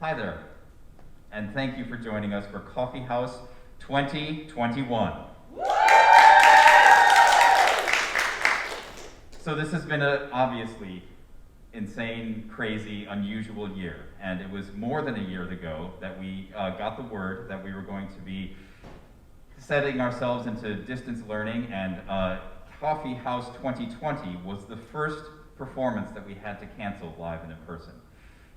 Hi there, and thank you for joining us for Coffeehouse 2021. So this has been a obviously insane, crazy, unusual year, and it was more than a year ago that we got the word that we were going to be setting ourselves into distance learning, and Coffeehouse 2020 was the first performance that we had to cancel live and in person.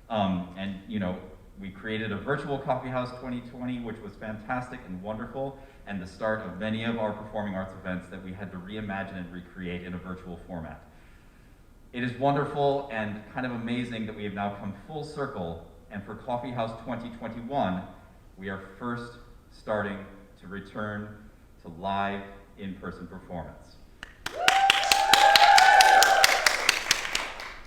And you know, we created a virtual Coffeehouse 2020, which was fantastic and wonderful, and the start of many of our performing arts events that we had to reimagine and recreate in a virtual format. It is wonderful and kind of amazing that we have now come full circle, and for Coffeehouse 2021, we are first starting to return to live in-person performance.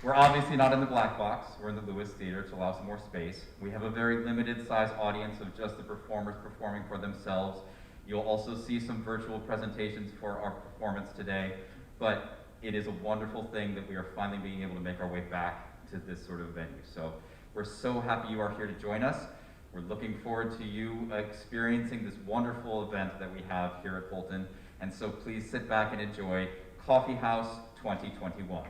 We're obviously not in the black box, we're in the Lewis Theater to allow some more space. We have a very limited size audience of just the performers performing for themselves. You'll also see some virtual presentations for our performance today, but it is a wonderful thing that we are finally being able to make our way back to this sort of venue. So we're so happy you are here to join us. We're looking forward to you experiencing this wonderful event that we have here at Holton. And so please sit back and enjoy Coffeehouse 2021.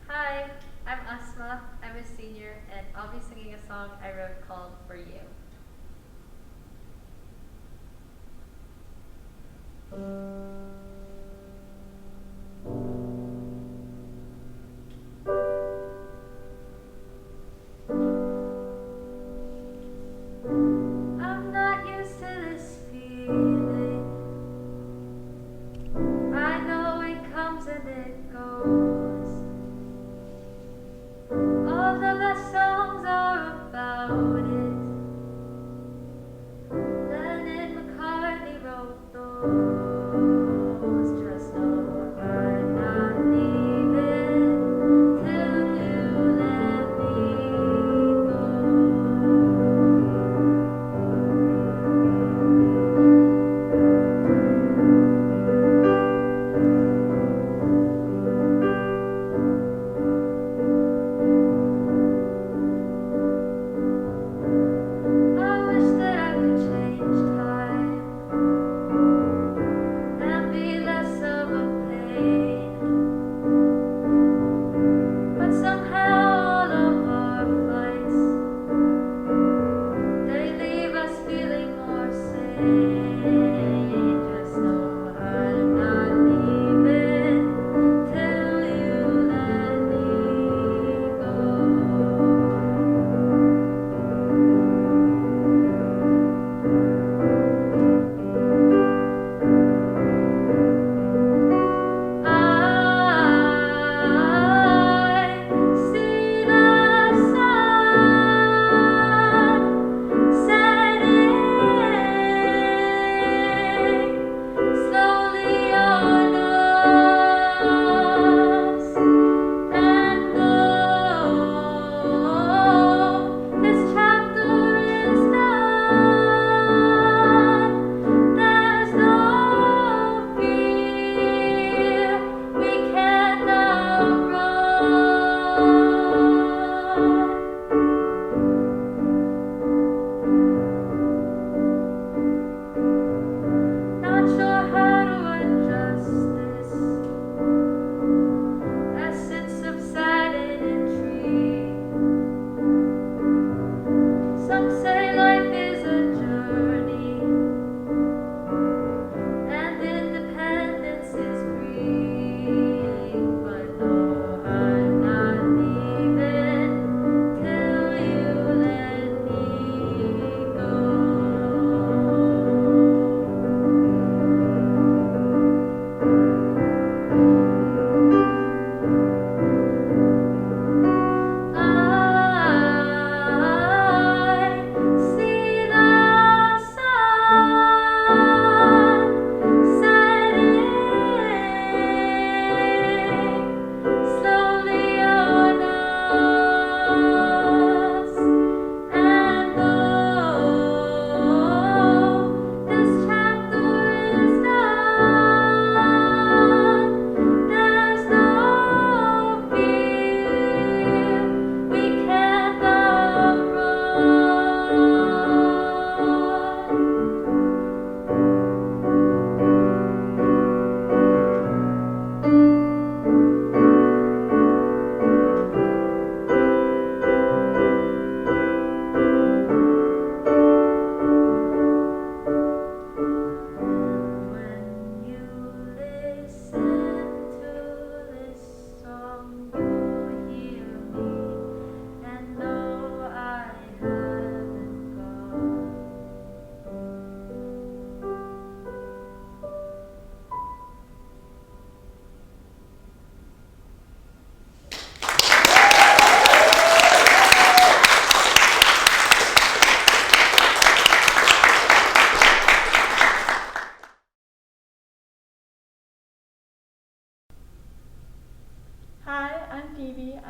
Hi, I'm Asma. I'm a senior, and I'll be singing a song I wrote called For You. I'm not used to this feeling. I know it comes and it goes. All the best songs are about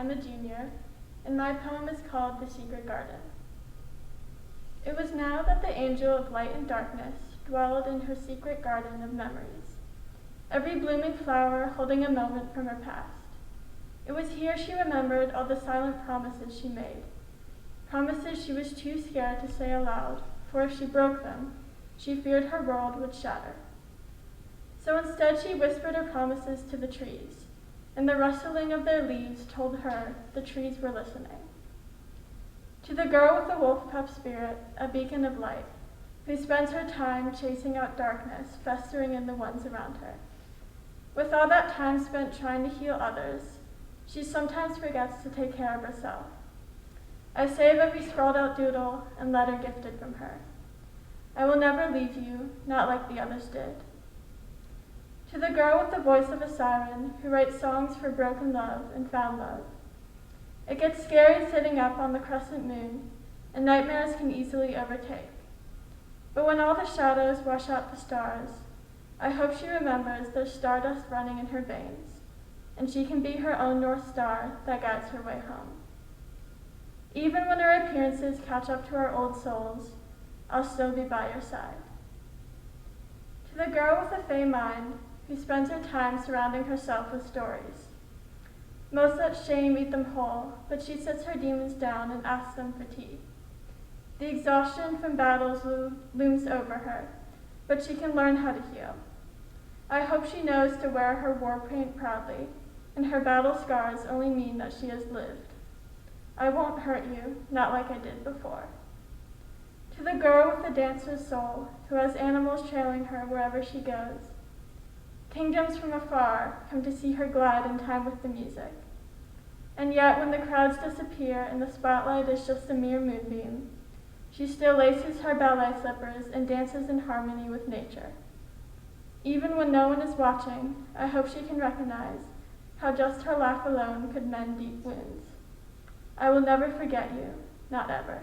I'm a junior, and my poem is called The Secret Garden. It was now that the angel of light and darkness dwelled in her secret garden of memories, every blooming flower holding a moment from her past. It was here she remembered all the silent promises she made, promises she was too scared to say aloud, for if she broke them, she feared her world would shatter. So instead she whispered her promises to the trees, and the rustling of their leaves told her the trees were listening. To the girl with the wolf-pup spirit, a beacon of light, who spends her time chasing out darkness festering in the ones around her. With all that time spent trying to heal others, she sometimes forgets to take care of herself. I save every scrawled out doodle and letter gifted from her. I will never leave you, not like the others did. To the girl with the voice of a siren who writes songs for broken love and found love. It gets scary sitting up on the crescent moon, and nightmares can easily overtake. But when all the shadows wash out the stars, I hope she remembers there's stardust running in her veins, and she can be her own North Star that guides her way home. Even when our appearances catch up to our old souls, I'll still be by your side. To the girl with a fey mind who spends her time surrounding herself with stories. Most let shame eat them whole, but she sits her demons down and asks them for tea. The exhaustion from battles looms over her, but she can learn how to heal. I hope she knows to wear her war paint proudly, and her battle scars only mean that she has lived. I won't hurt you, not like I did before. To the girl with the dancer's soul, who has animals trailing her wherever she goes. Kingdoms from afar come to see her glide in time with the music. And yet when the crowds disappear and the spotlight is just a mere moonbeam, she still laces her ballet slippers and dances in harmony with nature. Even when no one is watching, I hope she can recognize how just her laugh alone could mend deep wounds. I will never forget you, not ever.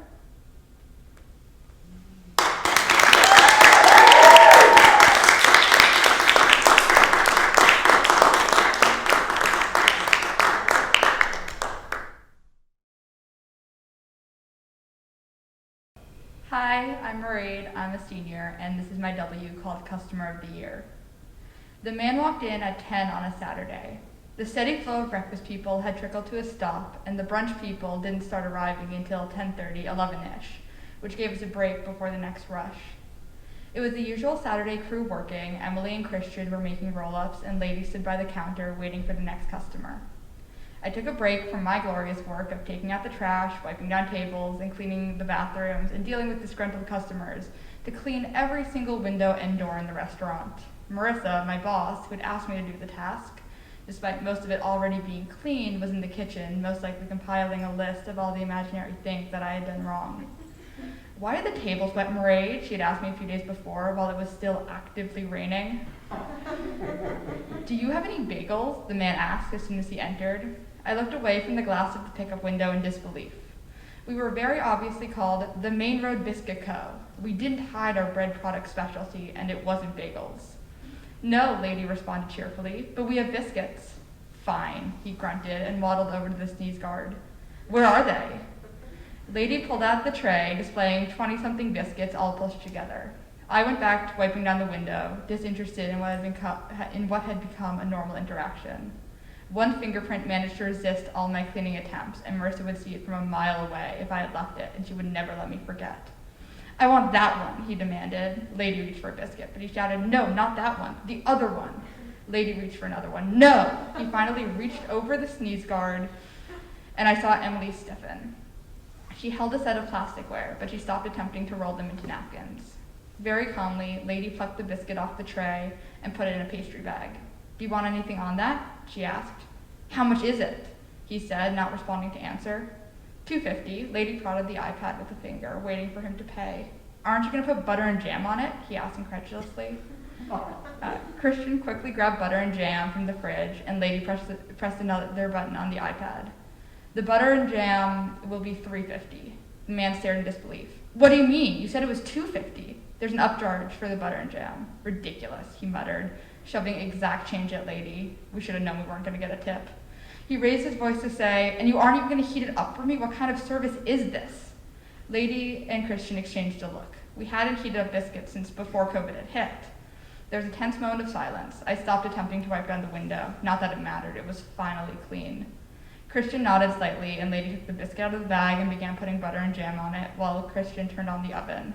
Hi, I'm Mairead, I'm a senior, and this is my W called Customer of the Year. The man walked in at 10 on a Saturday. The steady flow of breakfast people had trickled to a stop, and the brunch people didn't start arriving until 10:30, 11-ish, which gave us a break before the next rush. It was the usual Saturday crew working. Emily and Christian were making roll-ups, and Lady stood by the counter waiting for the next customer. I took a break from my glorious work of taking out the trash, wiping down tables, and cleaning the bathrooms, and dealing with disgruntled customers, to clean every single window and door in the restaurant. Marissa, my boss, who had asked me to do the task, despite most of it already being cleaned, was in the kitchen, most likely compiling a list of all the imaginary things that I had done wrong. Why are the tables wet, Mairead? She had asked me a few days before, while it was still actively raining. Do you have any bagels? The man asked as soon as he entered. I looked away from the glass of the pickup window in disbelief. We were very obviously called the Main Road Biscuit Co. We didn't hide our bread product specialty, and it wasn't bagels. No, Lady responded cheerfully, but we have biscuits. Fine, he grunted and waddled over to the sneeze guard. Where are they? Lady pulled out the tray, displaying 20-something biscuits all pushed together. I went back to wiping down the window, disinterested in what had become a normal interaction. One fingerprint managed to resist all my cleaning attempts, and Marissa would see it from a mile away if I had left it, and she would never let me forget. I want that one, he demanded. Lady reached for a biscuit, but he shouted, no, not that one, the other one. Lady reached for another one. No! He finally reached over the sneeze guard, and I saw Emily stiffen. She held a set of plasticware, but she stopped attempting to roll them into napkins. Very calmly, Lady plucked the biscuit off the tray and put it in a pastry bag. Do you want anything on that? She asked. How much is it? He said, not responding to answer. $2.50. Lady prodded the iPad with a finger, waiting for him to pay. Aren't you going to put butter and jam on it? He asked incredulously. Christian quickly grabbed butter and jam from the fridge, and Lady pressed another button on the iPad. The butter and jam will be $3.50. The man stared in disbelief. What do you mean? You said it was $2.50. There's an upcharge for the butter and jam. Ridiculous, he muttered, shoving exact change at Lady. We should have known we weren't going to get a tip. He raised his voice to say, "And you aren't even going to heat it up for me? What kind of service is this?" Lady and Christian exchanged a look. We hadn't heated up biscuits since before COVID had hit. There was a tense moment of silence. I stopped attempting to wipe down the window. Not that it mattered, it was finally clean. Christian nodded slightly, and Lady took the biscuit out of the bag and began putting butter and jam on it, while Christian turned on the oven.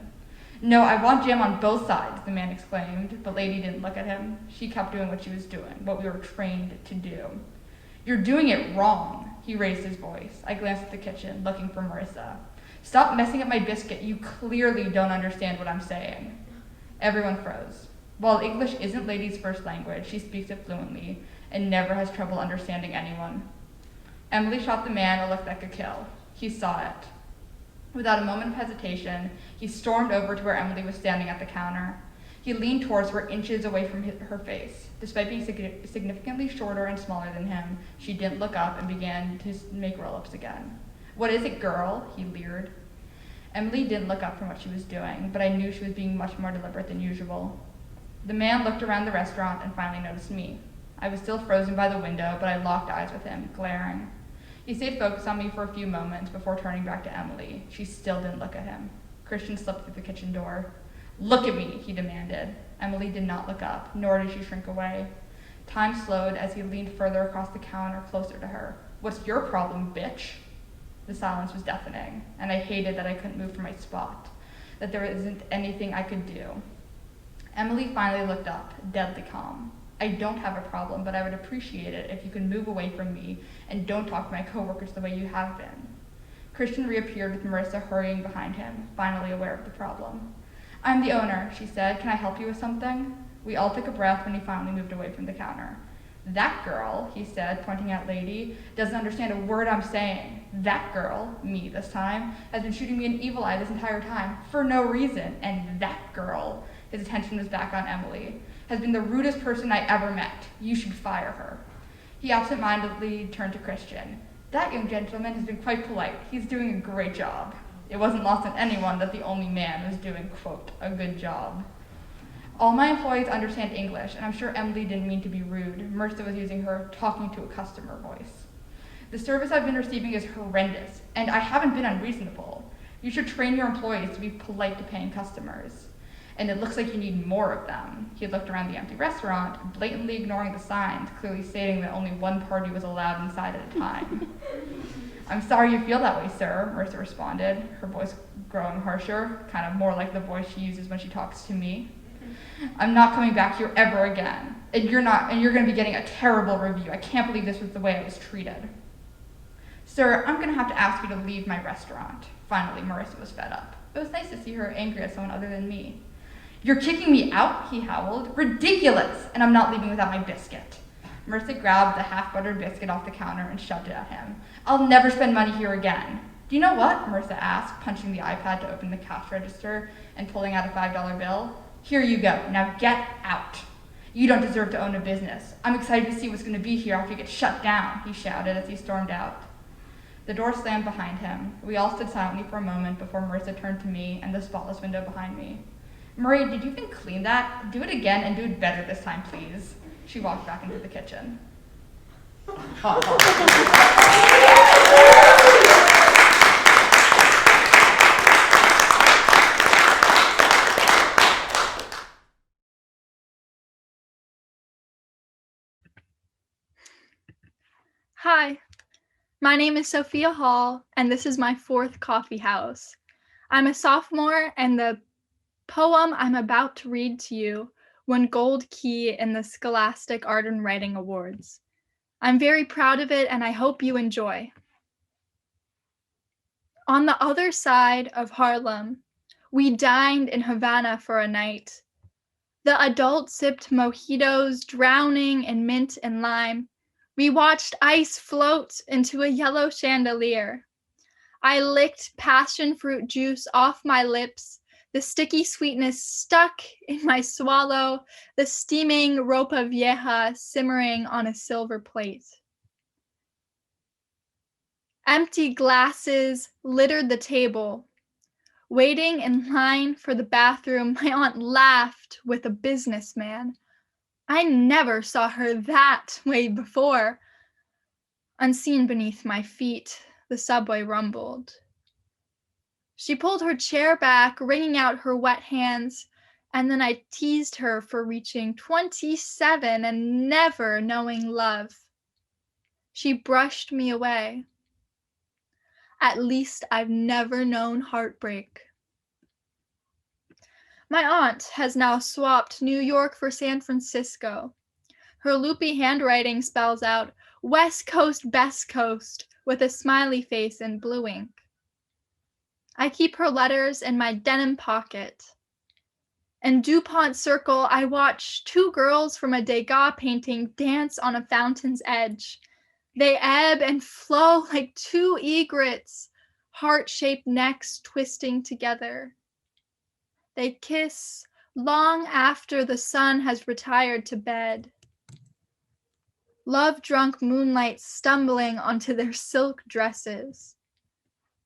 "No, I want jam on both sides," the man exclaimed, but Lady didn't look at him. She kept doing what she was doing, what we were trained to do. "You're doing it wrong," he raised his voice. I glanced at the kitchen, looking for Marissa. "Stop messing up my biscuit. You clearly don't understand what I'm saying." Everyone froze. While English isn't Lady's first language, she speaks it fluently and never has trouble understanding anyone. Emily shot the man a look that could kill. He saw it. Without a moment of hesitation, he stormed over to where Emily was standing at the counter. He leaned towards her, inches away from her face. Despite being significantly shorter and smaller than him, she didn't look up and began to make roll-ups again. "What is it, girl?" he leered. Emily didn't look up from what she was doing, but I knew she was being much more deliberate than usual. The man looked around the restaurant and finally noticed me. I was still frozen by the window, but I locked eyes with him, glaring. He stayed focused on me for a few moments before turning back to Emily. She still didn't look at him. Christian slipped through the kitchen door. "Look at me," he demanded. Emily did not look up, nor did she shrink away. Time slowed as he leaned further across the counter, closer to her. "What's your problem, bitch?" The silence was deafening, and I hated that I couldn't move from my spot, that there isn't anything I could do. Emily finally looked up, deadly calm. "I don't have a problem, but I would appreciate it if you could move away from me and don't talk to my coworkers the way you have been." Christian reappeared with Marissa hurrying behind him, finally aware of the problem. "I'm the owner," she said. "Can I help you with something?" We all took a breath when he finally moved away from the counter. "That girl," he said, pointing at Lady, "doesn't understand a word I'm saying. That girl," me this time, "has been shooting me an evil eye this entire time, for no reason. And that girl," his attention was back on Emily, "has been the rudest person I ever met. You should fire her." He absent-mindedly turned to Christian. "That young gentleman has been quite polite. He's doing a great job." It wasn't lost on anyone that the only man was doing, quote, "a good job." All my employees understand English, and I'm sure Emily didn't mean to be rude. Marissa was using her talking to a customer voice. "The service I've been receiving is horrendous, and I haven't been unreasonable. You should train your employees to be polite to paying customers. And it looks like you need more of them." He looked around the empty restaurant, blatantly ignoring the signs, clearly stating that only one party was allowed inside at a time. "I'm sorry you feel that way, sir," Marissa responded, her voice growing harsher, kind of more like the voice she uses when she talks to me. "I'm not coming back here ever again. And you're going to be getting a terrible review. I can't believe this was the way I was treated." "Sir, I'm going to have to ask you to leave my restaurant." Finally, Marissa was fed up. It was nice to see her angry at someone other than me. "You're kicking me out?" he howled. "Ridiculous! And I'm not leaving without my biscuit." Marissa grabbed the half-buttered biscuit off the counter and shoved it at him. "I'll never spend money here again." "Do you know what?" Marissa asked, punching the iPad to open the cash register and pulling out a $5 bill. "Here you go. Now get out. You don't deserve to own a business. I'm excited to see what's going to be here after you get shut down," he shouted as he stormed out. The door slammed behind him. We all stood silently for a moment before Marissa turned to me and the spotless window behind me. "Marie, did you even clean that? Do it again and do it better this time, please." She walked back into the kitchen. Hi, my name is Sophia Hall, and this is my 4th Coffeehouse. I'm a sophomore, and the poem I'm about to read to you won Gold Key in the Scholastic Art and Writing Awards. I'm very proud of it, and I hope you enjoy. On the other side of Harlem, we dined in Havana for a night. The adults sipped mojitos, drowning in mint and lime. We watched ice float into a yellow chandelier. I licked passion fruit juice off my lips, the sticky sweetness stuck in my swallow, the steaming ropa vieja simmering on a silver plate. Empty glasses littered the table. Waiting in line for the bathroom, my aunt laughed with a businessman. I never saw her that way before. Unseen beneath my feet, the subway rumbled. She pulled her chair back, wringing out her wet hands, and then I teased her for reaching 27 and never knowing love. She brushed me away. At least I've never known heartbreak. My aunt has now swapped New York for San Francisco. Her loopy handwriting spells out West Coast, Best Coast with a smiley face in blue ink. I keep her letters in my denim pocket. In DuPont Circle, I watch two girls from a Degas painting dance on a fountain's edge. They ebb and flow like two egrets, heart-shaped necks twisting together. They kiss long after the sun has retired to bed. Love-drunk moonlight stumbling onto their silk dresses.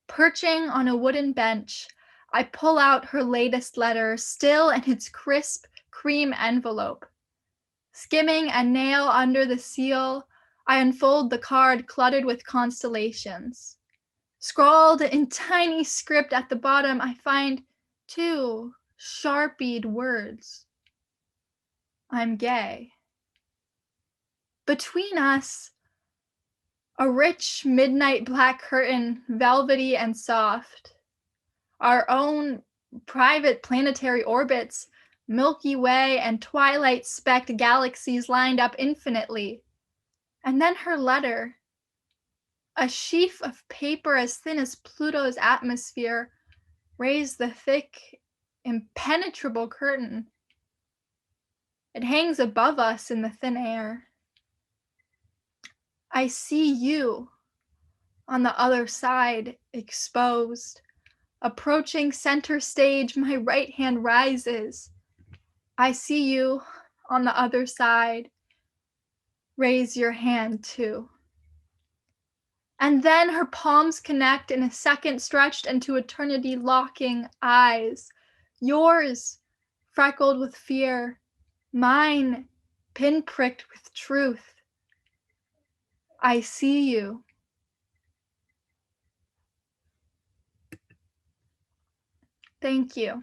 Perching on a wooden bench, I pull out her latest letter, still in its crisp cream envelope. Skimming a nail under the seal, I unfold the card cluttered with constellations. Scrawled in tiny script at the bottom, I find two sharpied words. I'm gay. Between us, a rich midnight black curtain, velvety and soft. Our own private planetary orbits, Milky Way and twilight-specked galaxies lined up infinitely. And then her letter, a sheaf of paper as thin as Pluto's atmosphere, raised the thick, impenetrable curtain. It hangs above us in the thin air. I see you on the other side, exposed. Approaching center stage, my right hand rises. I see you on the other side. Raise your hand too. And then her palms connect in a second, stretched into eternity, locking eyes. Yours, freckled with fear. Mine, pinpricked with truth. I see you. Thank you.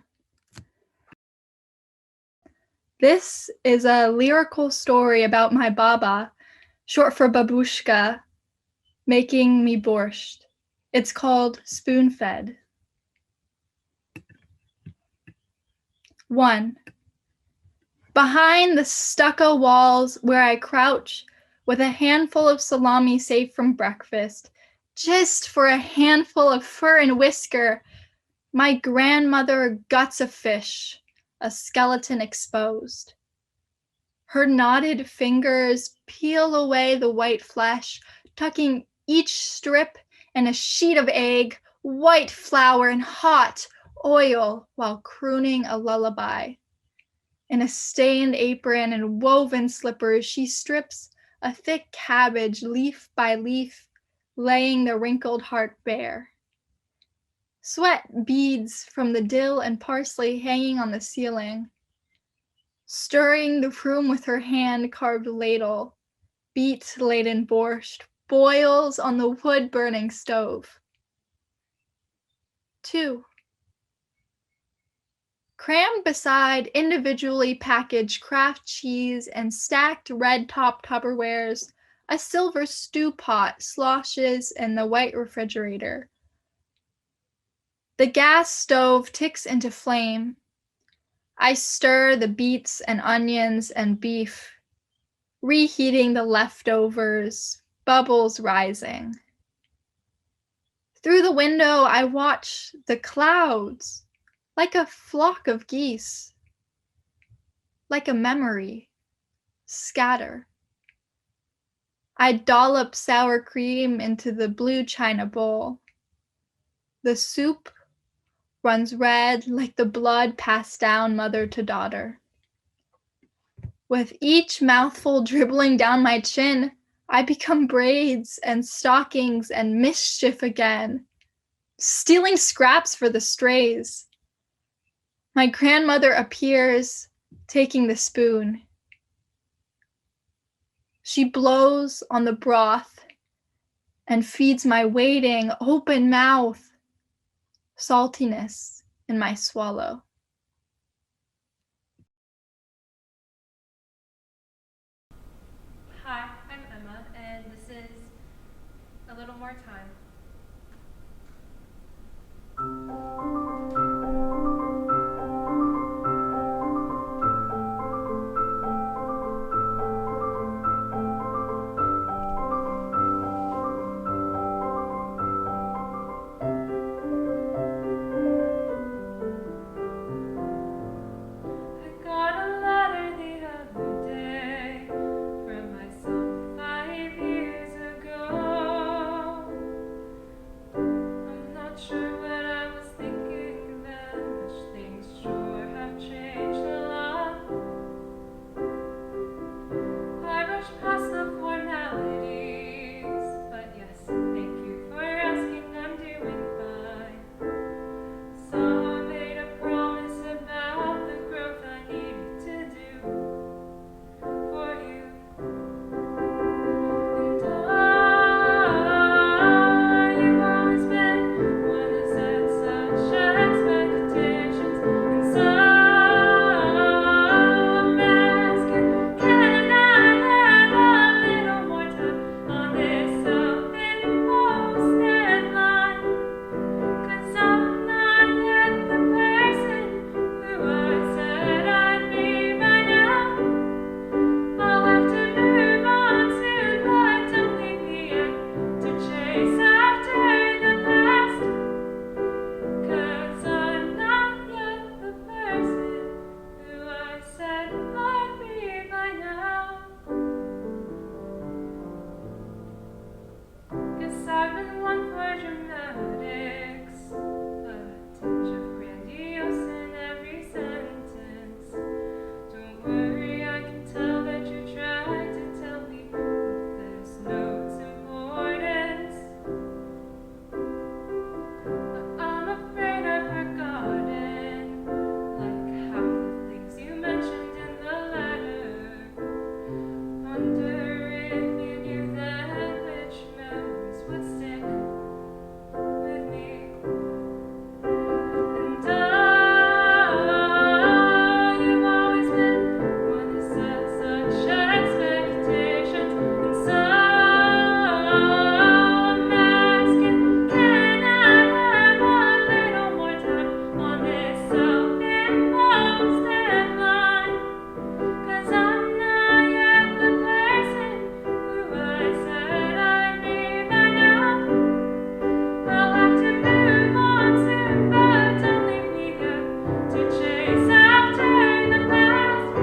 This is a lyrical story about my baba, short for babushka, making me borscht. It's called Spoon-Fed. 1. Behind the stucco walls where I crouch with a handful of salami saved from breakfast, just for a handful of fur and whisker, my grandmother guts a fish, a skeleton exposed. Her knotted fingers peel away the white flesh, tucking each strip in a sheet of egg, white flour, and hot oil while crooning a lullaby. In a stained apron and woven slippers, she strips a thick cabbage leaf by leaf, laying the wrinkled heart bare. Sweat beads from the dill and parsley hanging on the ceiling. Stirring the room with her hand-carved ladle, beet-laden borscht boils on the wood-burning stove. 2. Crammed beside individually packaged Kraft cheese and stacked red-top Tupperwares, a silver stew pot sloshes in the white refrigerator. The gas stove ticks into flame. I stir the beets and onions and beef, reheating the leftovers, bubbles rising. Through the window, I watch the clouds, like a flock of geese, like a memory, scatter. I dollop sour cream into the blue china bowl. The soup runs red like the blood passed down mother to daughter. With each mouthful dribbling down my chin, I become braids and stockings and mischief again, stealing scraps for the strays. My grandmother appears, taking the spoon. She blows on the broth and feeds my waiting open mouth, saltiness in my swallow. Hi, I'm Emma, and this is A Little More Time. I got a letter the other day from myself 5 years ago. I'm not sure what I was thinking then, much things sure have changed a lot. I rushed past the formalities, but yes, thank you for asking, I'm doing fine. So I made a promise about the growth I needed to do for you. And you've always been one who set such expectations. And so I'm asking, can I have a little more time on this self-imposed deadline? 'Cause I'm not yet the person who I said I'd be by now. I'll have to move on soon, but don't leave me yet to chase after the past. 'Cause I'm not yet the person who I said I'd be by now. Guess I've been one for dramatics, a tinge of grandiose in every sentence. Don't worry, I can tell that you tried to tell me of this note's importance. But I'm afraid I've forgotten, like half the things you mentioned in the letter. Wonder if you knew then which memories would stick with me. And you've always been one who set such expectations. And so I'm asking, can I have a little more time on this self-imposed deadline? 'Cause I'm not yet the person who I said I'd be by now. I'll have to move on soon, but don't leave me here to chase after the past.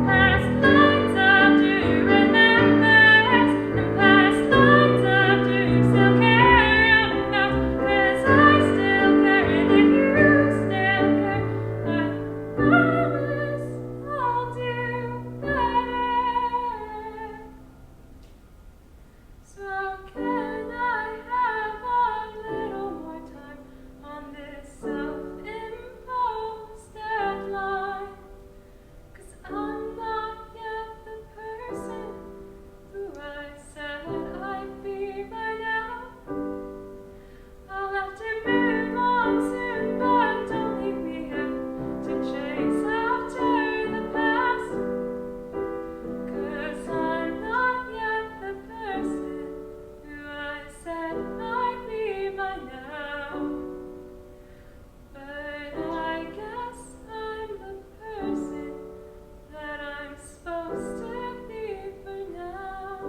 Past lines of do remembers, and past lines of do still care about. 'Cause I still care, and if you still care, I promise I'll do better. So can I have a little more time on this self-imposed deadline? 'Cause I'm not yet the person who I said I'd be by now. I'll have to move on soon, but don't leave me here to chase after the past. 'Cause I'm not yet the person who I said I'd be by now. But I guess I'm the person that I'm supposed to be for now.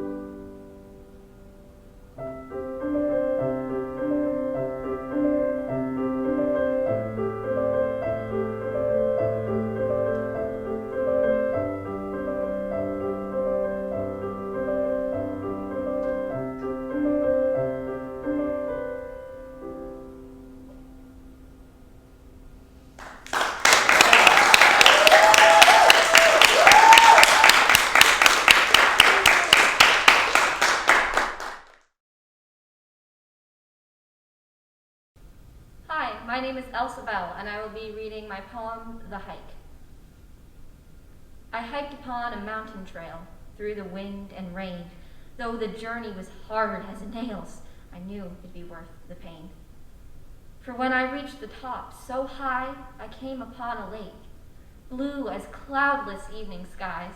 Hi, my name is Elsa Bell, and I will be reading my poem, The Hike. I hiked upon a mountain trail through the wind and rain, Though the journey was hard as nails, I knew it'd be worth the pain. For when I reached the top, so high, I came upon a lake, blue as cloudless evening skies,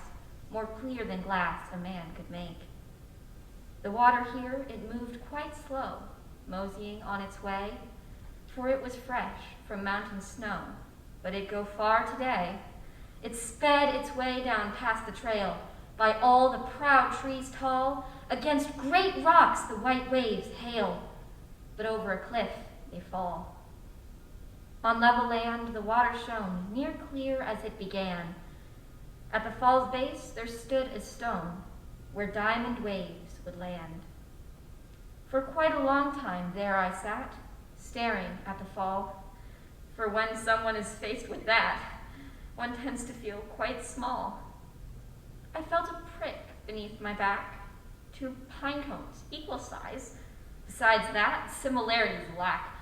more clear than glass a man could make. The water here, it moved quite slow, moseying on its way, for it was fresh from mountain snow, but it'd go far today. It sped its way down past the trail, by all the proud trees tall, against great rocks the white waves hail, but over a cliff they fall. On level land the water shone, near clear as it began. At the fall's base there stood a stone, where diamond waves would land. For quite a long time there I sat, staring at the fall, for when someone is faced with that, one tends to feel quite small. I felt a prick beneath my back, 2 pine cones, equal size. Besides that, similarities lack,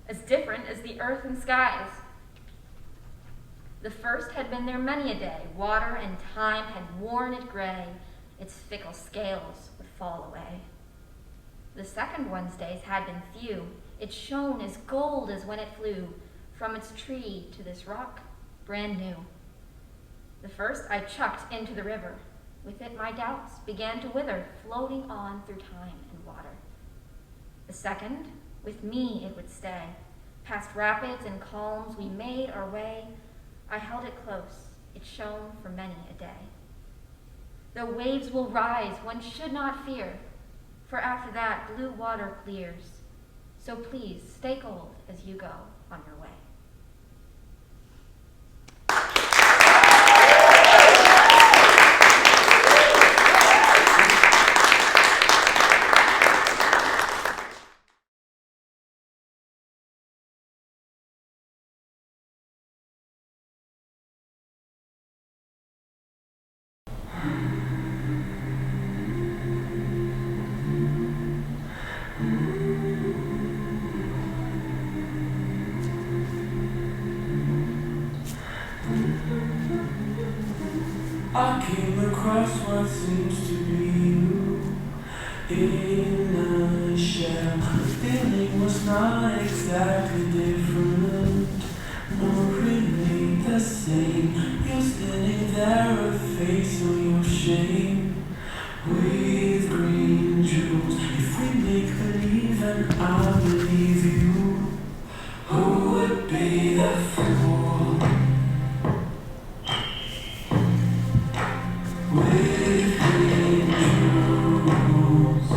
as different as the earth and skies. The first had been there many a day, water and time had worn it gray, its fickle scales would fall away. The second one's days had been few, it shone as gold as when it flew, from its tree to this rock, brand new. The first I chucked into the river, with it my doubts began to wither, floating on through time and water. The second, with me it would stay, past rapids and calms we made our way. I held it close, it shone for many a day. Though waves will rise, one should not fear, for after that blue water clears. So please stay gold as you go on your way. I came across what seems to be you in a shell. The feeling was not exactly different, nor really the same. You're standing there, a face on your shame, with green jewels. If we make believe and I believe you, who would be the fool? With green jewels,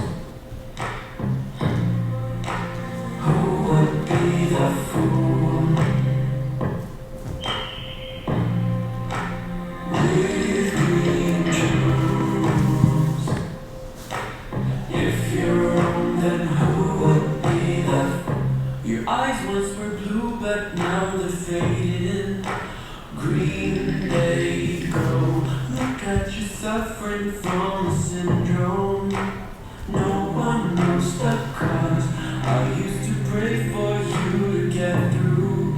who would be the fool? With green jewels, if you're wrong, then who would be the fool? Your eyes once were blue, but now they're faded. Green they go. Look at you suffering from a syndrome. No one knows the cause. I used to pray for you to get through.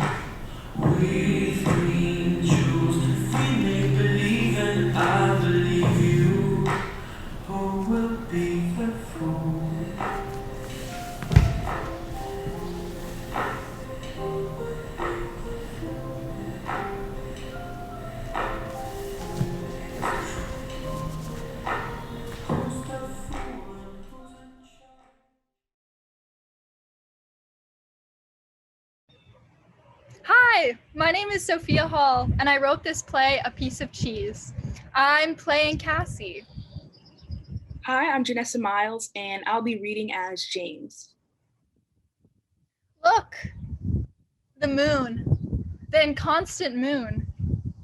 With green jewels, if we make believe and I believe you, who will be the fool? Hi, my name is Sophia Hall, and I wrote this play, A Piece of Cheese. I'm playing Cassie. Hi, I'm Janessa Miles, and I'll be reading as James. Look, the moon, the inconstant moon.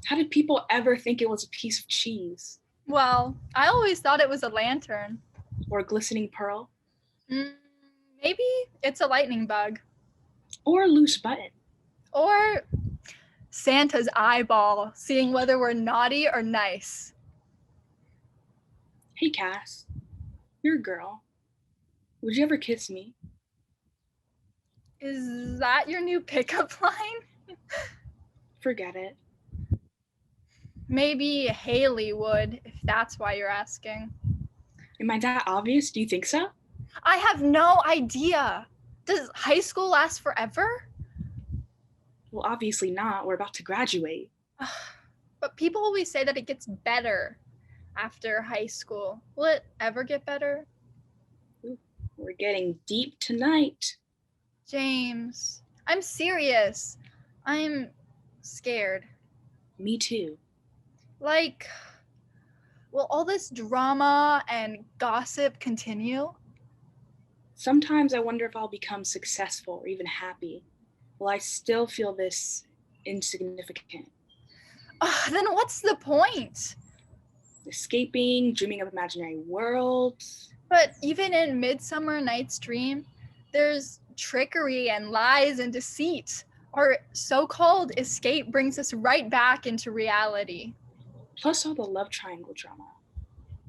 How did people ever think it was a piece of cheese? Well, I always thought it was a lantern. Or a glistening pearl? Maybe it's a lightning bug. Or a loose button? Or Santa's eyeball, seeing whether we're naughty or nice. Hey, Cass, you're a girl. Would you ever kiss me? Is that your new pickup line? Forget it. Maybe Haley would, if that's why you're asking. Am I that obvious? Do you think so? I have no idea. Does high school last forever? Well, obviously not. We're about to graduate. But people always say that it gets better after high school. Will it ever get better? We're getting deep tonight. James, I'm serious. I'm scared. Me too. Like, will all this drama and gossip continue? Sometimes I wonder if I'll become successful or even happy. Will I still feel this insignificant? Then what's the point? Escaping, dreaming of imaginary worlds. But even in Midsummer Night's Dream, there's trickery and lies and deceit. Our so-called escape brings us right back into reality. Plus all the love triangle drama.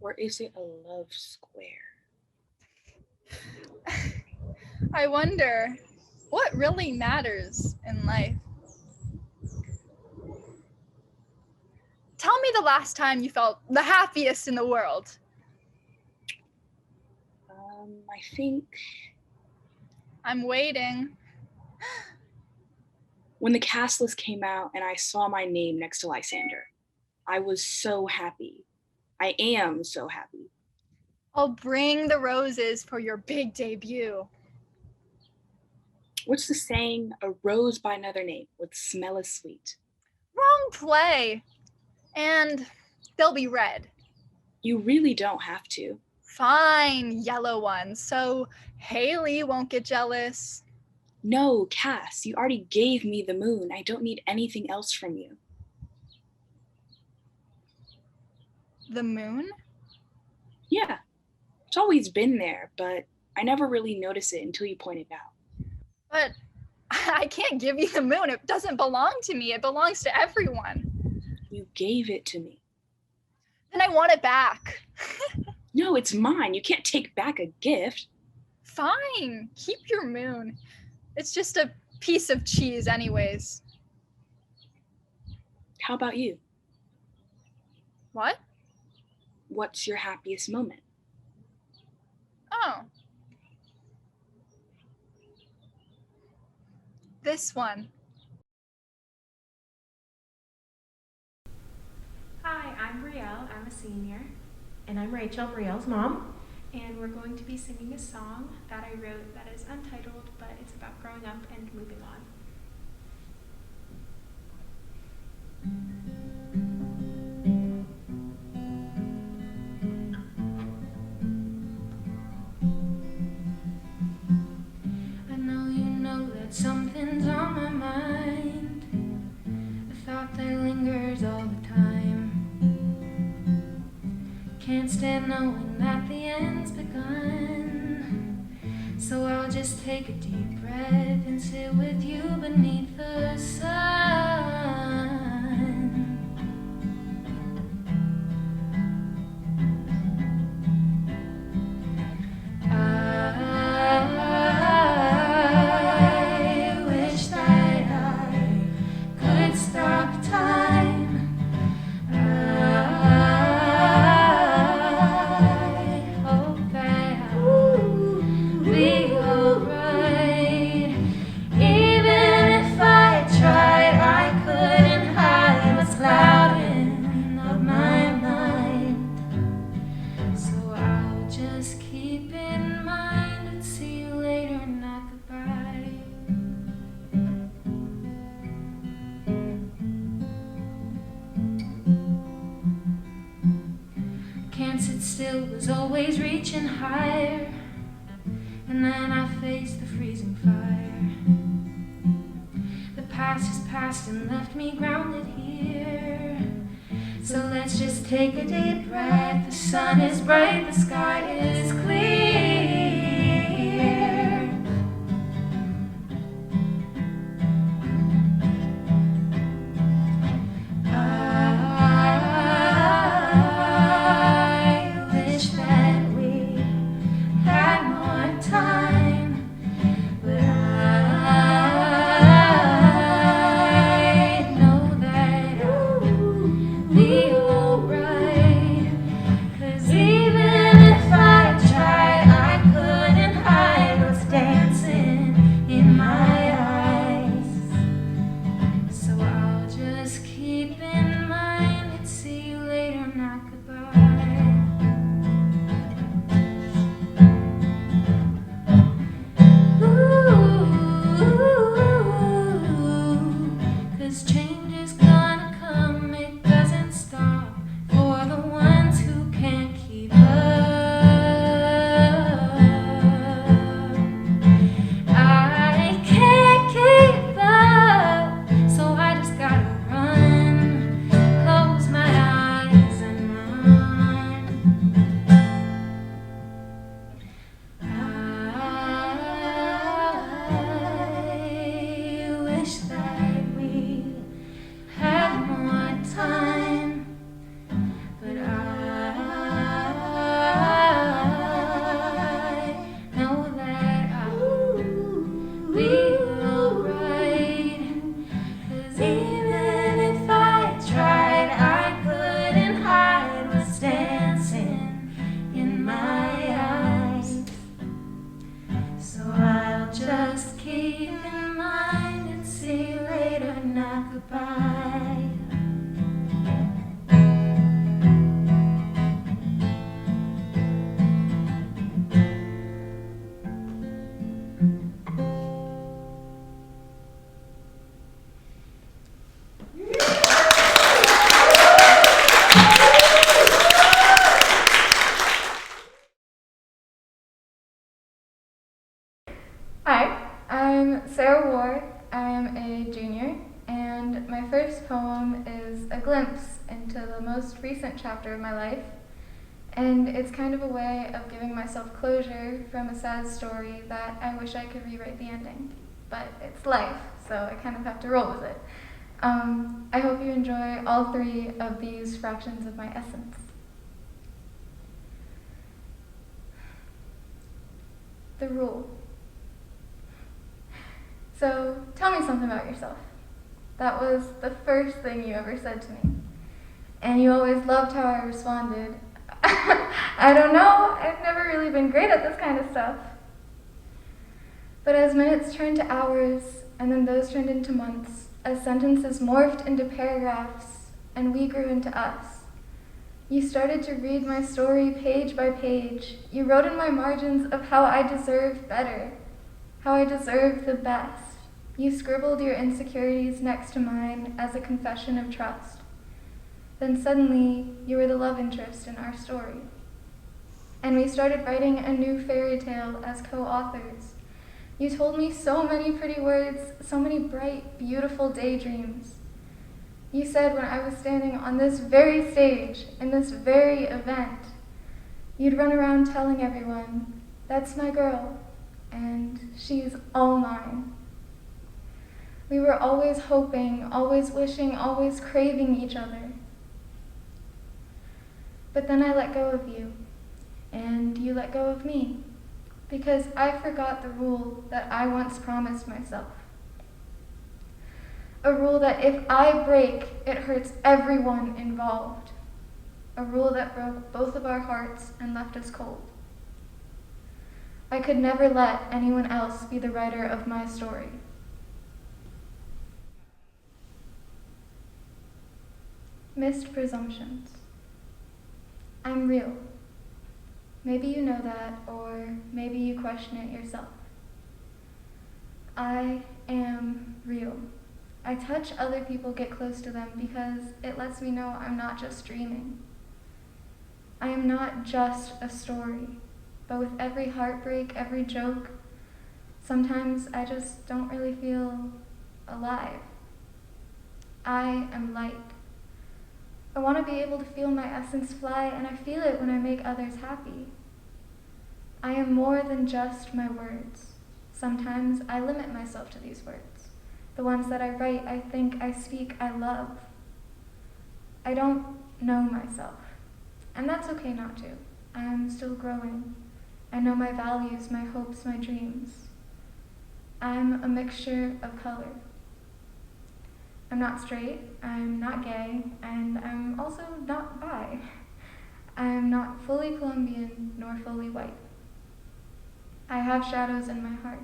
Or is it a love square? I wonder, what really matters in life? Tell me the last time you felt the happiest in the world. I think I'm waiting. when the cast list came out and I saw my name next to Lysander, I was so happy. I am so happy. I'll bring the roses for your big debut. What's the saying? A rose by another name would smell as sweet. Wrong play. And they'll be red. You really don't have to. Fine, yellow ones, so Haley won't get jealous. No, Cass, you already gave me the moon. I don't need anything else from you. The moon? Yeah, it's always been there, but I never really noticed it until you pointed it out. But I can't give you the moon. It doesn't belong to me. It belongs to everyone. You gave it to me. Then I want it back. No, it's mine. You can't take back a gift. Fine, keep your moon. It's just a piece of cheese anyways. How about you? What? What's your happiest moment? Oh. This one. Hi, I'm Brielle. I'm a senior. And I'm Rachel, Brielle's mom. And we're going to be singing a song that I wrote that is untitled, but it's about growing up and moving on. I know you know that something's on my mind, a thought that lingers all the time. Can't stand knowing that the end's begun, so I'll just take a deep breath and sit with you beneath the sun. I wish that I could stop time. I hope that I'll be alright. Even if I tried, I couldn't hide what's clouding up my mind. So I'll just keep in mind and see you later, not goodbye. Can't sit still, was always reaching higher, and then I faced the freezing fire. The past is past and left me grounded here, so let's just take a deep breath. The sun is bright, the sky is clear. I wish that we had more time, but I know that I'll be alright. 'Cause even if I first poem is a glimpse into the most recent chapter of my life, and it's kind of a way of giving myself closure from a sad story that I wish I could rewrite the ending. But it's life, so I kind of have to roll with it. I hope you enjoy all three of these fractions of my essence. The rule. So, tell me something about yourself. That was the first thing you ever said to me. And you always loved how I responded. I don't know, I've never really been great at this kind of stuff. But as minutes turned to hours, and then those turned into months, as sentences morphed into paragraphs, and we grew into us, you started to read my story page by page. You wrote in my margins of how I deserved better, how I deserved the best. You scribbled your insecurities next to mine as a confession of trust. Then suddenly, you were the love interest in our story. And we started writing a new fairy tale as co-authors. You told me so many pretty words, so many bright, beautiful daydreams. You said when I was standing on this very stage, in this very event, you'd run around telling everyone, "That's my girl, and she's all mine." We were always hoping, always wishing, always craving each other. But then I let go of you, and you let go of me, because I forgot the rule that I once promised myself. A rule that if I break, it hurts everyone involved. A rule that broke both of our hearts and left us cold. I could never let anyone else be the writer of my story. Missed presumptions. I'm real. Maybe you know that, or maybe you question it yourself. I am real. I touch other people, get close to them, because it lets me know I'm not just dreaming. I am not just a story, but with every heartbreak, every joke, sometimes I just don't really feel alive. I am light. I want to be able to feel my essence fly, and I feel it when I make others happy. I am more than just my words. Sometimes I limit myself to these words. The ones that I write, I think, I speak, I love. I don't know myself, and that's okay not to. I'm still growing. I know my values, my hopes, my dreams. I'm a mixture of color. I'm not straight, I'm not gay, and I'm also not bi. I'm not fully Colombian nor fully white. I have shadows in my heart.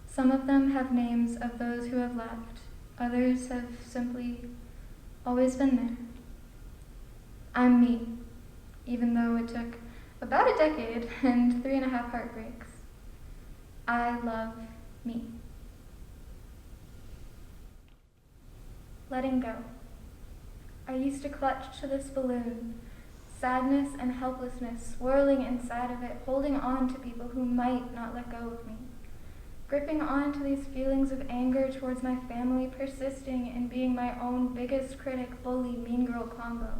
Some of them have names of those who have left. Others have simply always been there. I'm me, even though it took about a decade and 3.5 heartbreaks. I love me. Letting go. I used to clutch to this balloon, sadness and helplessness swirling inside of it, holding on to people who might not let go of me. Gripping on to these feelings of anger towards my family, persisting in being my own biggest critic, bully, mean girl combo.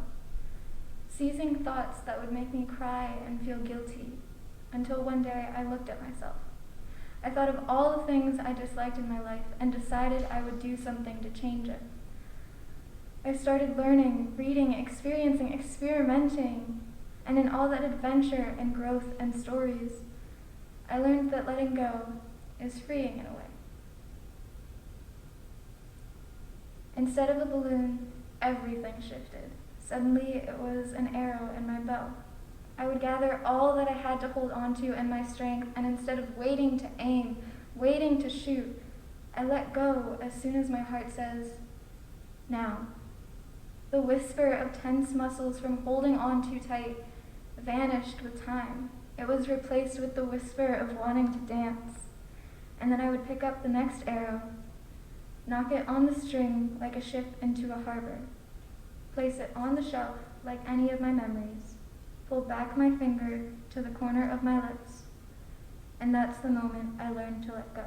Seizing thoughts that would make me cry and feel guilty, until one day I looked at myself. I thought of all the things I disliked in my life and decided I would do something to change it. I started learning, reading, experiencing, experimenting, and in all that adventure and growth and stories, I learned that letting go is freeing in a way. Instead of a balloon, everything shifted. Suddenly, it was an arrow in my bow. I would gather all that I had to hold on to and my strength, and instead of waiting to aim, waiting to shoot, I let go as soon as my heart says, now. The whisper of tense muscles from holding on too tight vanished with time. It was replaced with the whisper of wanting to dance. And then I would pick up the next arrow, knock it on the string like a ship into a harbor, place it on the shelf like any of my memories, pull back my finger to the corner of my lips, and that's the moment I learned to let go.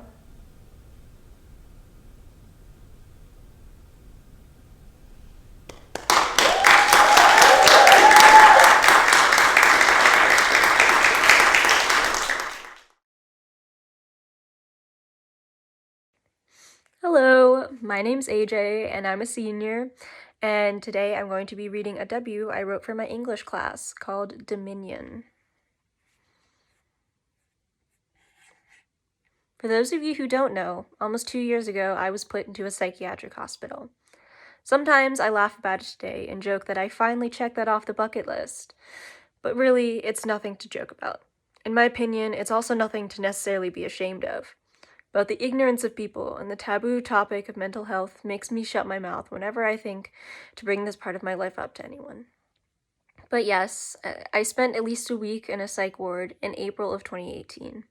My name's AJ, and I'm a senior, and today I'm going to be reading a W I wrote for my English class called Dominion. For those of you who don't know, almost 2 years ago, I was put into a psychiatric hospital. Sometimes I laugh about it today and joke that I finally checked that off the bucket list, but really, it's nothing to joke about. In my opinion, it's also nothing to necessarily be ashamed of. But the ignorance of people and the taboo topic of mental health makes me shut my mouth whenever I think to bring this part of my life up to anyone. But yes, I spent at least a week in a psych ward in April of 2018.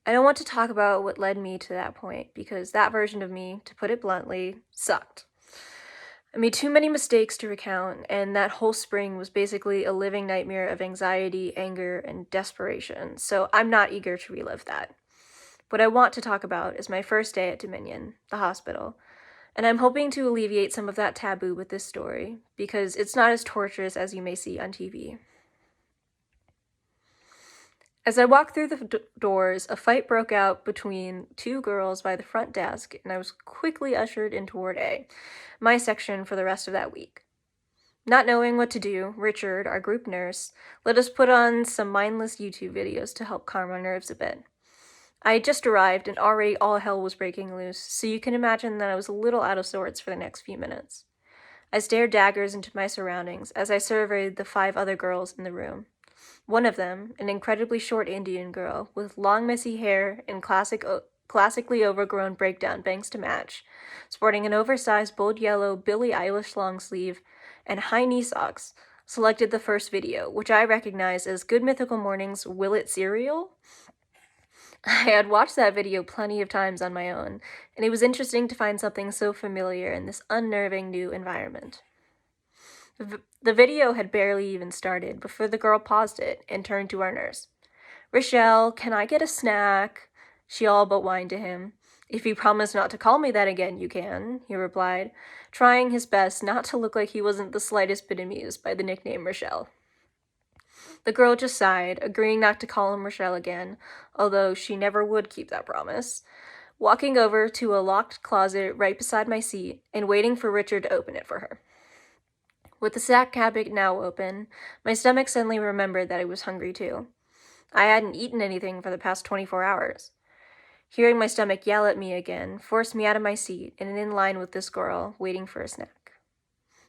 I don't want to talk about what led me to that point because that version of me, to put it bluntly, sucked. I made too many mistakes to recount, and that whole spring was basically a living nightmare of anxiety, anger, and desperation, so I'm not eager to relive that. What I want to talk about is my first day at Dominion, the hospital, and I'm hoping to alleviate some of that taboo with this story, because it's not as torturous as you may see on TV. As I walked through the doors, a fight broke out between two girls by the front desk, and I was quickly ushered into Ward A, my section for the rest of that week. Not knowing what to do, Richard, our group nurse, let us put on some mindless YouTube videos to help calm our nerves a bit. I had just arrived, and already all hell was breaking loose, so you can imagine that I was a little out of sorts for the next few minutes. I stared daggers into my surroundings as I surveyed the 5 other girls in the room. One of them, an incredibly short Indian girl, with long messy hair and classically overgrown breakdown bangs to match, sporting an oversized bold yellow Billie Eilish long sleeve and high knee socks, selected the first video, which I recognized as Good Mythical Morning's Will It Cereal? I had watched that video plenty of times on my own, and it was interesting to find something so familiar in this unnerving new environment. The video had barely even started before the girl paused it and turned to our nurse. "Rochelle, can I get a snack?" She all but whined to him. "If you promise not to call me that again, you can," he replied, trying his best not to look like he wasn't the slightest bit amused by the nickname Rochelle. The girl just sighed, agreeing not to call him Rochelle again, although she never would keep that promise, walking over to a locked closet right beside my seat and waiting for Richard to open it for her. With the sack cabinet now open, my stomach suddenly remembered that I was hungry too. I hadn't eaten anything for the past 24 hours. Hearing my stomach yell at me again forced me out of my seat and in line with this girl, waiting for a snack.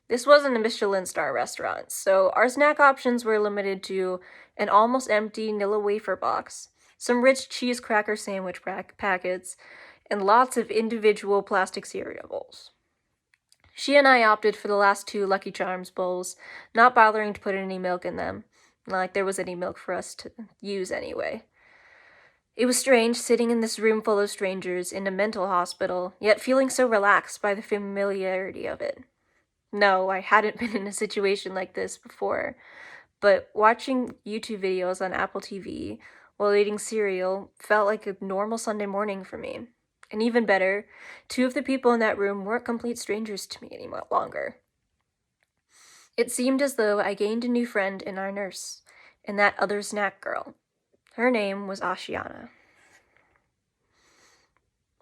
This wasn't a Michelin star restaurant, so our snack options were limited to an almost empty Nilla wafer box, some rich cheese cracker sandwich packets, and lots of individual plastic cereal bowls. She and I opted for the last 2 Lucky Charms bowls, not bothering to put any milk in them, not like there was any milk for us to use anyway. It was strange sitting in this room full of strangers in a mental hospital, yet feeling so relaxed by the familiarity of it. No, I hadn't been in a situation like this before, but watching YouTube videos on Apple TV while eating cereal felt like a normal Sunday morning for me. And even better, 2 of the people in that room weren't complete strangers to me any longer. It seemed as though I gained a new friend in our nurse, and that other snack girl. Her name was Ashiana.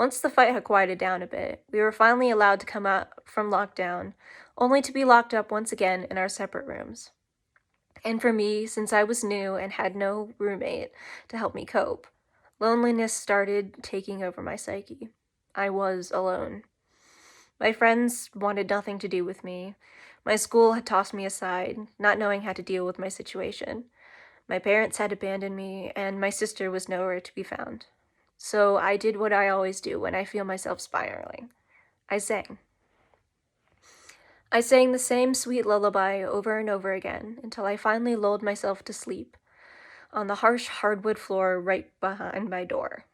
Once the fight had quieted down a bit, we were finally allowed to come out from lockdown, only to be locked up once again in our separate rooms. And for me, since I was new and had no roommate to help me cope, loneliness started taking over my psyche. I was alone. My friends wanted nothing to do with me. My school had tossed me aside, not knowing how to deal with my situation. My parents had abandoned me, and my sister was nowhere to be found. So I did what I always do when I feel myself spiraling. I sang. I sang the same sweet lullaby over and over again until I finally lulled myself to sleep on the harsh hardwood floor right behind my door.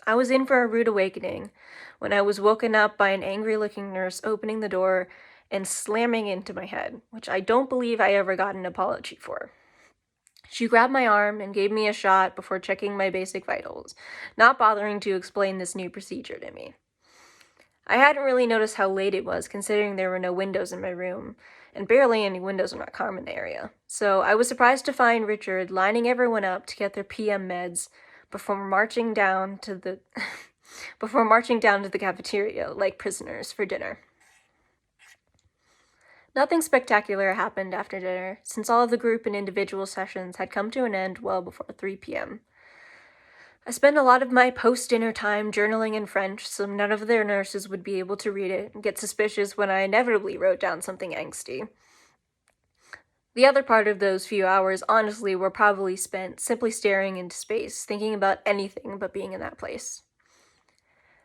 I was in for a rude awakening when I was woken up by an angry-looking nurse opening the door and slamming into my head, which I don't believe I ever got an apology for. She grabbed my arm and gave me a shot before checking my basic vitals, not bothering to explain this new procedure to me. I hadn't really noticed how late it was, considering there were no windows in my room, and barely any windows in my common area. So I was surprised to find Richard lining everyone up to get their PM meds before marching down to the before marching down to the cafeteria like prisoners for dinner. Nothing spectacular happened after dinner, since all of the group and individual sessions had come to an end well before 3 p.m. I spent a lot of my post-dinner time journaling in French, so none of their nurses would be able to read it and get suspicious when I inevitably wrote down something angsty. The other part of those few hours, honestly, were probably spent simply staring into space, thinking about anything but being in that place.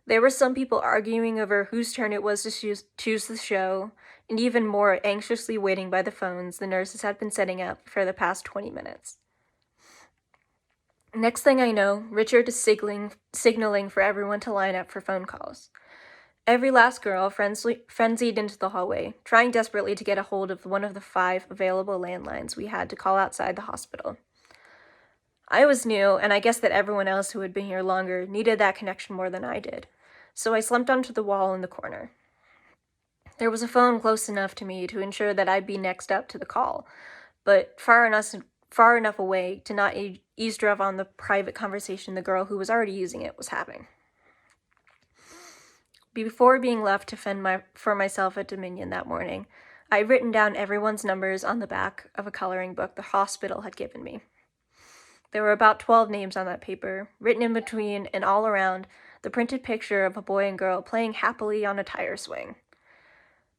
There were some people arguing over whose turn it was to choose the show, and even more anxiously waiting by the phones the nurses had been setting up for the past 20 minutes. Next thing I know, Richard is signaling for everyone to line up for phone calls. Every last girl frenzied into the hallway, trying desperately to get a hold of one of the 5 available landlines we had to call outside the hospital. I was new, and I guess that everyone else who had been here longer needed that connection more than I did, so I slumped onto the wall in the corner. There was a phone close enough to me to ensure that I'd be next up to the call, but far enough away to not eavesdrop on the private conversation the girl who was already using it was having. Before being left to fend for myself at Dominion that morning, I had written down everyone's numbers on the back of a coloring book the hospital had given me. There were about 12 names on that paper, written in between and all around the printed picture of a boy and girl playing happily on a tire swing.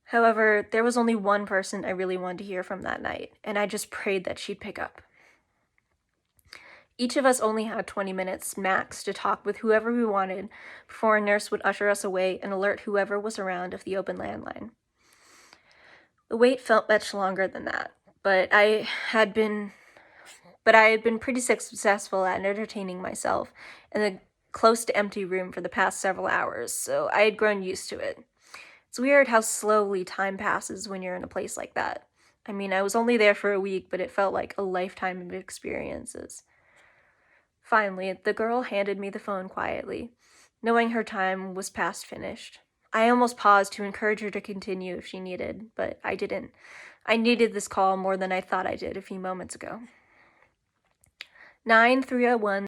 However, there was only one person I really wanted to hear from that night, and I just prayed that she'd pick up. Each of us only had 20 minutes max to talk with whoever we wanted before a nurse would usher us away and alert whoever was around of the open landline. The wait felt much longer than that, but I had been pretty successful at entertaining myself in the close to empty room for the past several hours, so I had grown used to it. It's weird how slowly time passes when you're in a place like that. I mean, I was only there for a week, but it felt like a lifetime of experiences. Finally, the girl handed me the phone quietly, knowing her time was past finished. I almost paused to encourage her to continue if she needed, but I didn't. I needed this call more than I thought I did a few moments ago. 9301.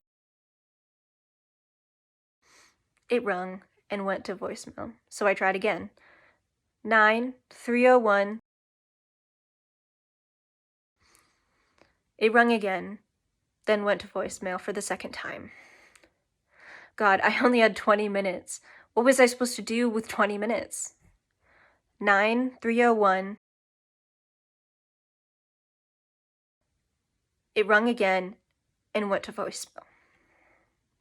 It rung and went to voicemail, so I tried again. 9301. It rung again, then went to voicemail for the second time. God, I only had 20 minutes. What was I supposed to do with 20 minutes? 9301. It rung again and went to voicemail.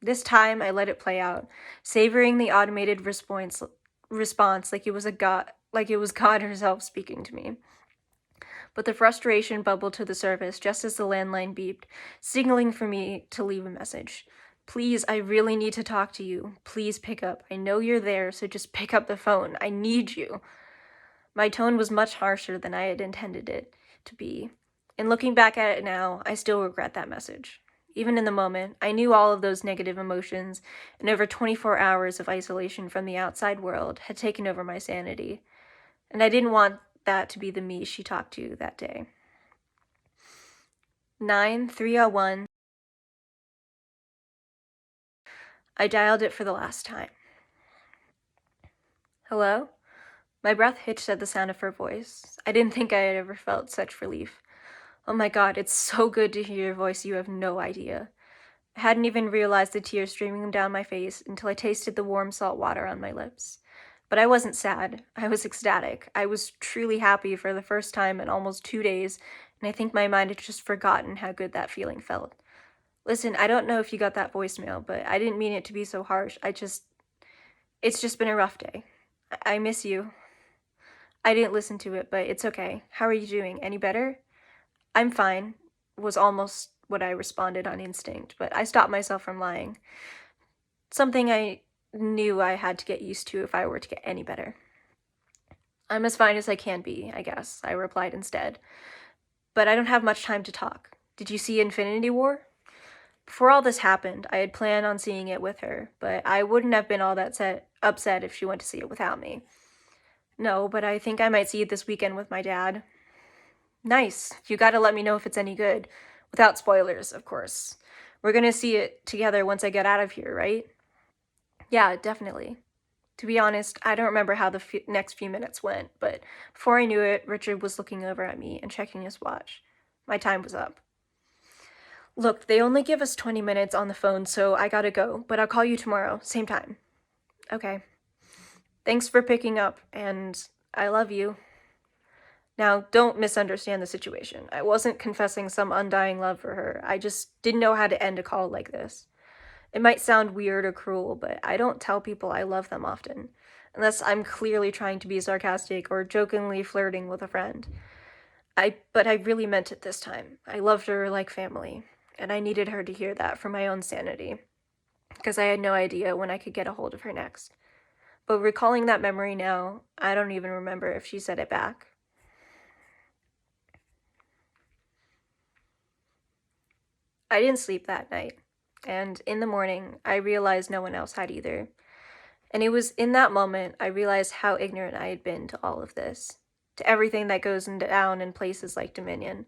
This time I let it play out, savoring the automated response like it was God herself speaking to me. But the frustration bubbled to the surface just as the landline beeped, signaling for me to leave a message. Please, I really need to talk to you. Please pick up. I know you're there, so just pick up the phone. I need you. My tone was much harsher than I had intended it to be, and looking back at it now, I still regret that message. Even in the moment, I knew all of those negative emotions, and over 24 hours of isolation from the outside world had taken over my sanity, and I didn't want that to be the me she talked to that day. 9301. I dialed it for the last time. Hello? My breath hitched at the sound of her voice. I didn't think I had ever felt such relief. Oh my God, it's so good to hear your voice, you have no idea. I hadn't even realized the tears streaming down my face until I tasted the warm salt water on my lips. But I wasn't sad. I was ecstatic. I was truly happy for the first time in almost 2 days, and I think my mind had just forgotten how good that feeling felt. Listen, I don't know if you got that voicemail, but I didn't mean it to be so harsh. It's just been a rough day. I miss you. I didn't listen to it, but it's okay. How are you doing? Any better? I'm fine, was almost what I responded on instinct, but I stopped myself from lying. Something I knew I had to get used to if I were to get any better. I'm as fine as I can be, I guess, I replied instead. But I don't have much time to talk. Did you see Infinity War? Before all this happened, I had planned on seeing it with her, but I wouldn't have been all that upset if she went to see it without me. No, but I think I might see it this weekend with my dad. Nice. You gotta let me know if it's any good. Without spoilers, of course. We're gonna see it together once I get out of here, right? Yeah, definitely. To be honest, I don't remember how the next few minutes went, but before I knew it, Richard was looking over at me and checking his watch. My time was up. Look, they only give us 20 minutes on the phone, so I gotta go, but I'll call you tomorrow, same time. Okay. Thanks for picking up, and I love you. Now, don't misunderstand the situation. I wasn't confessing some undying love for her. I just didn't know how to end a call like this. It might sound weird or cruel, but I don't tell people I love them often, unless I'm clearly trying to be sarcastic or jokingly flirting with a friend. But I really meant it this time. I loved her like family, and I needed her to hear that for my own sanity, because I had no idea when I could get a hold of her next. But recalling that memory now, I don't even remember if she said it back. I didn't sleep that night, and in the morning, I realized no one else had either. And it was in that moment I realized how ignorant I had been to all of this, to everything that goes down in places like Dominion.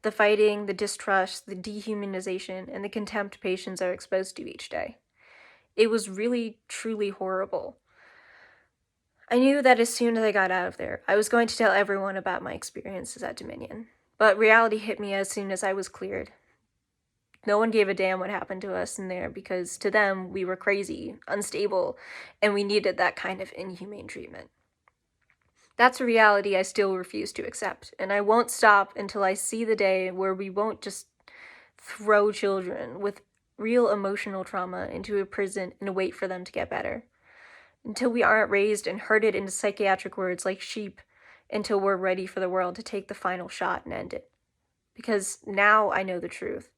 The fighting, the distrust, the dehumanization, and the contempt patients are exposed to each day. It was really, truly horrible. I knew that as soon as I got out of there, I was going to tell everyone about my experiences at Dominion. But reality hit me as soon as I was cleared. No one gave a damn what happened to us in there because to them, we were crazy, unstable, and we needed that kind of inhumane treatment. That's a reality I still refuse to accept, and I won't stop until I see the day where we won't just throw children with real emotional trauma into a prison and wait for them to get better. Until we aren't raised and herded into psychiatric wards like sheep until we're ready for the world to take the final shot and end it. Because now I know the truth.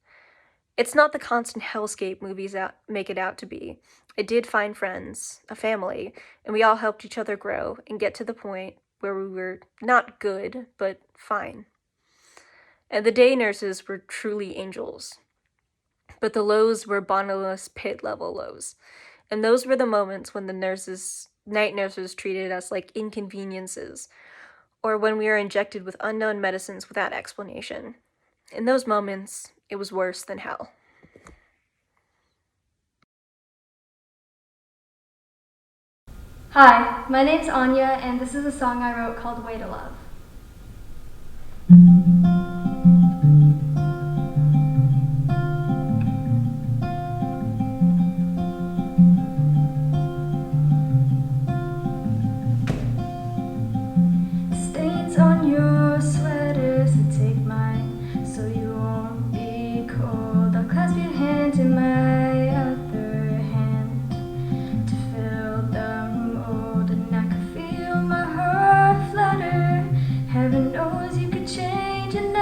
It's not the constant hellscape movies make it out to be. I did find friends, a family, and we all helped each other grow and get to the point where we were not good, but fine. And the day nurses were truly angels. But the lows were bottomless pit-level lows. And those were the moments when the night nurses treated us like inconveniences, or when we were injected with unknown medicines without explanation. In those moments, it was worse than hell. Hi, my name's Anya, and this is a song I wrote called Way to Love. Stains on your sweaters that take mine, so you won't be cold. I'll clasp your hand in my other hand to fill the mold, and I can feel my heart flutter. Heaven knows you could change and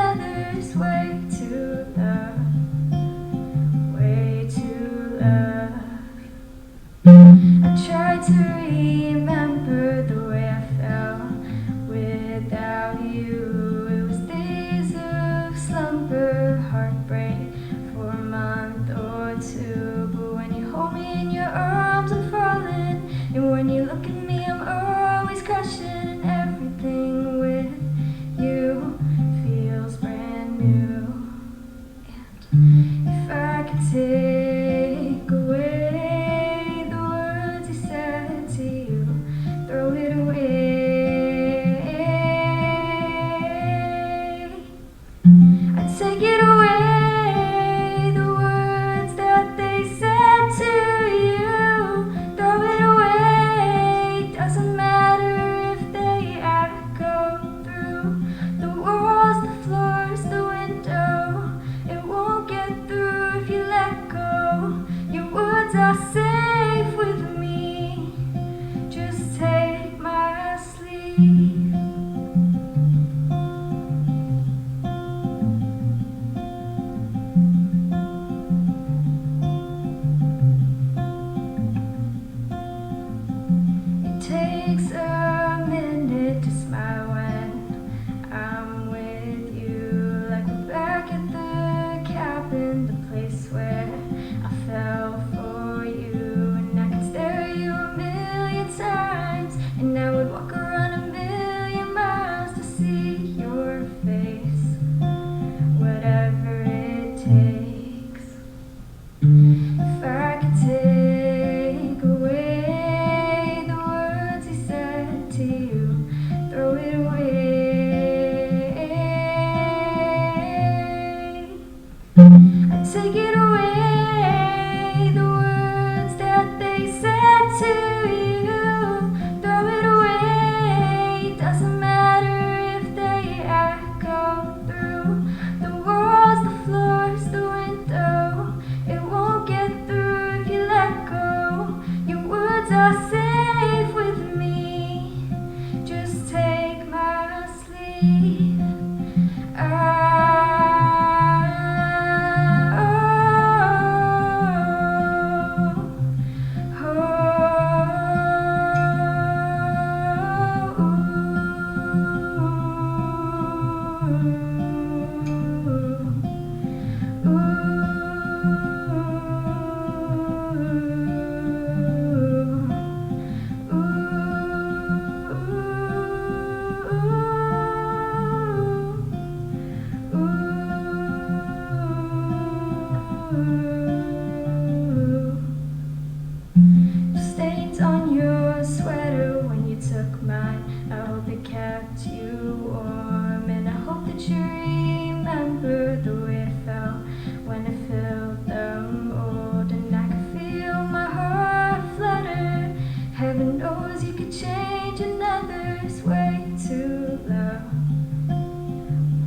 Stains on your sweater when you took mine. I hope it kept you warm, and I hope that you remember the way it felt when I filled them old, and I could feel my heart flutter. Heaven knows you could change another's way to love,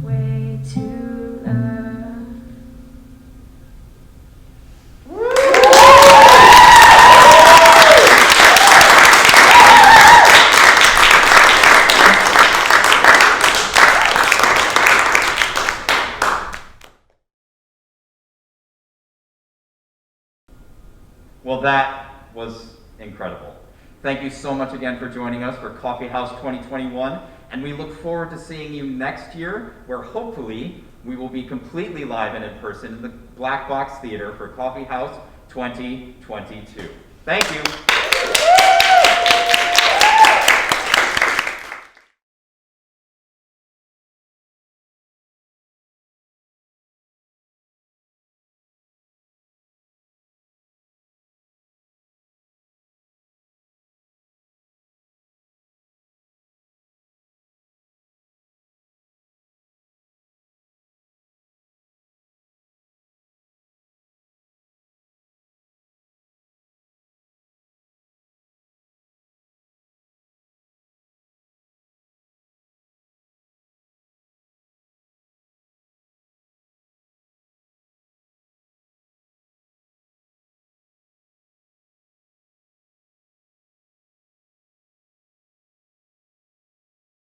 way to love. Well, that was incredible. Thank you so much again for joining us for Coffeehouse 2021, and we look forward to seeing you next year, where hopefully we will be completely live and in person in the Black Box Theater for Coffeehouse 2022. Thank you.